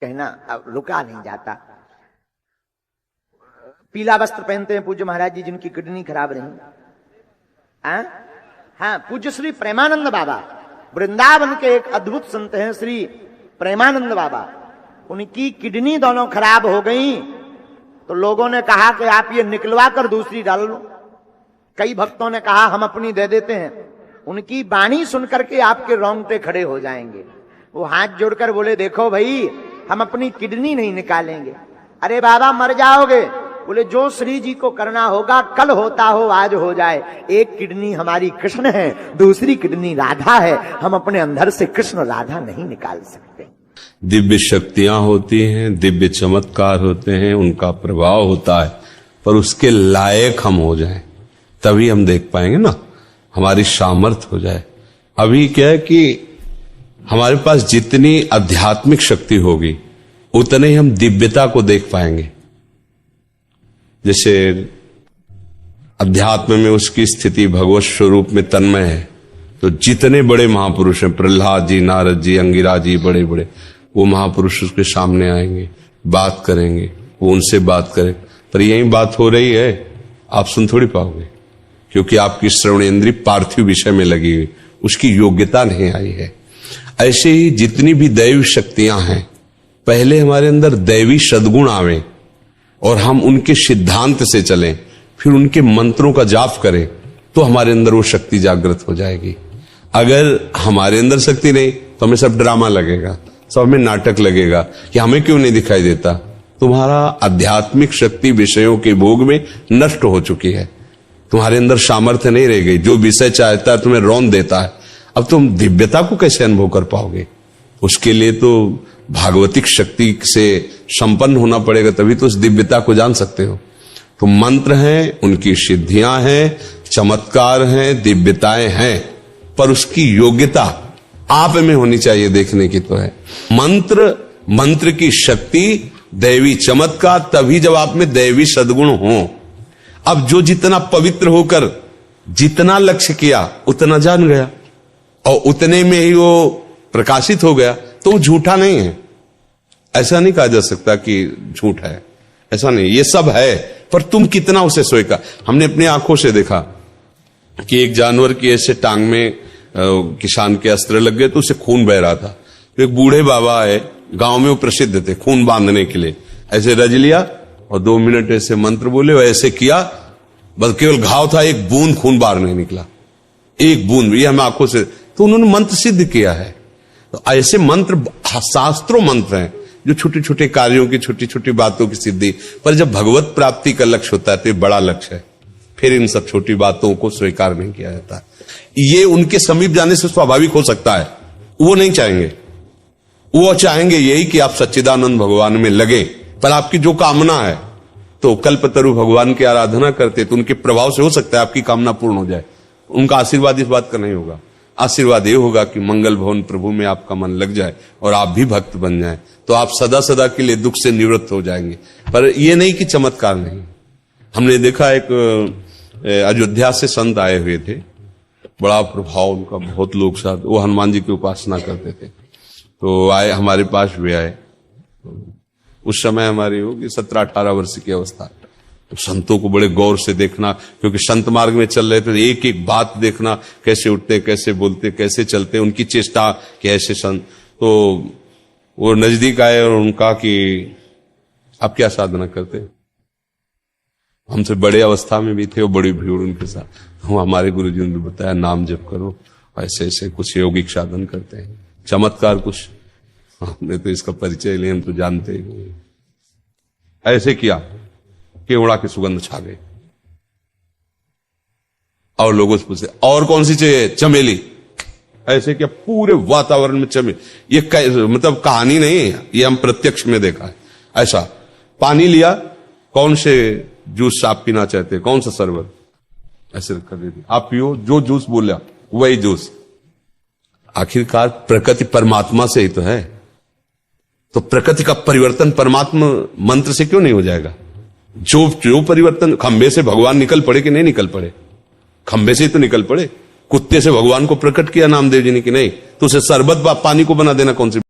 कहना अब रुका नहीं जाता। पीला वस्त्र पहनते हैं पूज्य महाराज जी जिनकी किडनी खराब रही। हाँ, पूज्य श्री प्रेमानंद बाबा वृंदावन के एक अद्भुत संत हैं श्री प्रेमानंद बाबा। उनकी किडनी दोनों खराब हो गई तो लोगों ने कहा कि आप ये निकलवा कर दूसरी डाल लो। कई भक्तों ने कहा हम अपनी दे देते हैं। उनकी वाणी सुनकर के आपके रोंगटे खड़े हो जाएंगे। वो हाथ जोड़कर बोले देखो भाई हम अपनी किडनी नहीं निकालेंगे। अरे बाबा मर जाओगे। बोले जो श्री जी को करना होगा कल होता हो आज हो जाए। एक किडनी हमारी कृष्ण है, दूसरी किडनी राधा है। हम अपने अंदर से कृष्ण राधा नहीं निकाल सकते। दिव्य शक्तियां होती हैं, दिव्य चमत्कार होते हैं, उनका प्रभाव होता है, पर उसके लायक हम हो जाएं तभी हम देख पाएंगे ना, हमारी सामर्थ्य हो जाए। अभी क्या है कि हमारे पास जितनी आध्यात्मिक शक्ति होगी उतने ही हम दिव्यता को देख पाएंगे। जैसे अध्यात्म में उसकी स्थिति भगवत स्वरूप में तन्मय है, तो जितने बड़े महापुरुष हैं, प्रहलाद जी, नारद जी, अंगिरा जी, बड़े बड़े, वो महापुरुष उसके सामने आएंगे, बात करेंगे, वो उनसे बात करें। पर यही बात हो रही है, आप सुन थोड़ी पाओगे, क्योंकि आपकी श्रवणेंद्रिय पार्थिव विषय में लगी हुई, उसकी योग्यता नहीं आई है। ऐसे ही जितनी भी दैवी शक्तियां हैं, पहले हमारे अंदर दैवी सद्गुण आवे और हम उनके सिद्धांत से चलें, फिर उनके मंत्रों का जाप करें, तो हमारे अंदर वो शक्ति जागृत हो जाएगी। अगर हमारे अंदर शक्ति नहीं तो हमें सब ड्रामा लगेगा, सब हमें नाटक लगेगा कि हमें क्यों नहीं दिखाई देता। तुम्हारा आध्यात्मिक शक्ति विषयों के भोग में नष्ट हो चुकी है, तुम्हारे अंदर सामर्थ्य नहीं रह गई। जो विषय चाहता है तुम्हें रौंद देता है। अब तुम दिव्यता को कैसे अनुभव कर पाओगे? उसके लिए तो भागवतिक शक्ति से संपन्न होना पड़ेगा, तभी तो उस दिव्यता को जान सकते हो। तो मंत्र हैं, उनकी सिद्धियां हैं, चमत्कार हैं, दिव्यताएं हैं, पर उसकी योग्यता आप में होनी चाहिए, देखने की तो है। मंत्र की शक्ति, दैवी चमत्कार तभी जब आप में दैवी सद्गुण हो। अब जो जितना पवित्र होकर जितना लक्ष्य किया उतना जान गया और उतने में ही वो प्रकाशित हो गया, तो वो झूठा नहीं है। ऐसा नहीं कहा जा सकता कि झूठ है, ऐसा नहीं, ये सब है, पर तुम कितना उसे स्वीकार। हमने अपनी आंखों से देखा कि एक जानवर की ऐसे टांग में किसान के अस्त्र लग गए तो उसे खून बह रहा था। तो एक बूढ़े बाबा है, गांव में वो प्रसिद्ध थे खून बांधने के लिए, ऐसे रज लिया और 2 मिनट ऐसे मंत्र बोले और ऐसे किया, बस केवल घाव था, एक बूंद खून बाहर नहीं निकला, एक बूंद। ये हम आंखों से, तो उन्होंने मंत्र सिद्ध किया है। तो ऐसे मंत्र शास्त्रों मंत्र हैं जो छोटे छोटे कार्यों की, छोटी छोटी बातों की सिद्धि। पर जब भगवत प्राप्ति का लक्ष्य होता है तो ये बड़ा लक्ष्य है, फिर इन सब छोटी बातों को स्वीकार नहीं किया जाता। ये उनके समीप जाने से स्वाभाविक हो सकता है, वो नहीं चाहेंगे। वो चाहेंगे यही कि आप सच्चिदानंद भगवान में लगे। पर आपकी जो कामना है, तो कल्पतरु भगवान की आराधना करते तो उनके प्रभाव से हो सकता है आपकी कामना पूर्ण हो जाए। उनका आशीर्वाद इस बात का नहीं होगा। आशीर्वाद ये होगा कि मंगल भवन प्रभु में आपका मन लग जाए और आप भी भक्त बन जाएं, तो आप सदा सदा के लिए दुख से निवृत्त हो जाएंगे। पर ये नहीं कि चमत्कार नहीं। हमने देखा एक अयोध्या से संत आए हुए थे, बड़ा प्रभाव उनका, बहुत लोग साथ, वो हनुमान जी की उपासना करते थे। तो आए, हमारे पास भी आए। उस समय हमारी होगी 17-18 वर्ष की अवस्था। तो संतों को बड़े गौर से देखना, क्योंकि संत मार्ग में चल रहे थे, एक एक बात देखना, कैसे उठते, कैसे बोलते, कैसे चलते, उनकी चेष्टा कि ऐसे संत। तो वो नजदीक आए और उनका कि आप क्या साधना करते? हमसे बड़े अवस्था में भी थे, वो बड़ी भीड़ उनके साथ। तो हमारे गुरु जी ने बताया नाम जप करो, ऐसे ऐसे कुछ यौगिक साधन करते हैं, चमत्कार कुछ। हमने तो इसका परिचय लिया, हम तो जानते ही नहीं। ऐसे किया, केवड़ा की सुगंध छा गई और लोगों से पूछते और कौन सी चाहिए? चमेली। ऐसे क्या पूरे वातावरण में चमेली। ये मतलब कहानी नहीं है, ये हम प्रत्यक्ष में देखा है। ऐसा पानी लिया, कौन से जूस आप पीना चाहते हैं, कौन सा शरबत, ऐसे कर देती, आप पियो, जो जूस बोला वही जूस। आखिरकार प्रकृति परमात्मा से ही तो है, तो प्रकृति का परिवर्तन परमात्मा मंत्र से क्यों नहीं हो जाएगा? जो परिवर्तन, खंबे से भगवान निकल पड़े कि नहीं निकल पड़े? खंबे से ही तो निकल पड़े। कुत्ते से भगवान को प्रकट किया नामदेव जी ने कि नहीं, तो उसे शरबत पानी को बना देना कौन सी